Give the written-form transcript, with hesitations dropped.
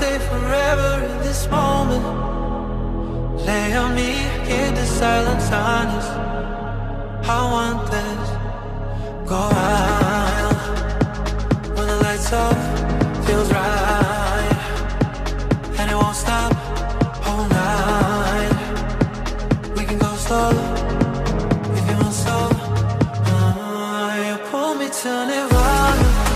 stay forever in this moment. Lay on me, hear the silence honest. I want this. Go wild when the lights off, feels right, and it won't stop all night. We can go slow if you want so. You pull me to Nirvana.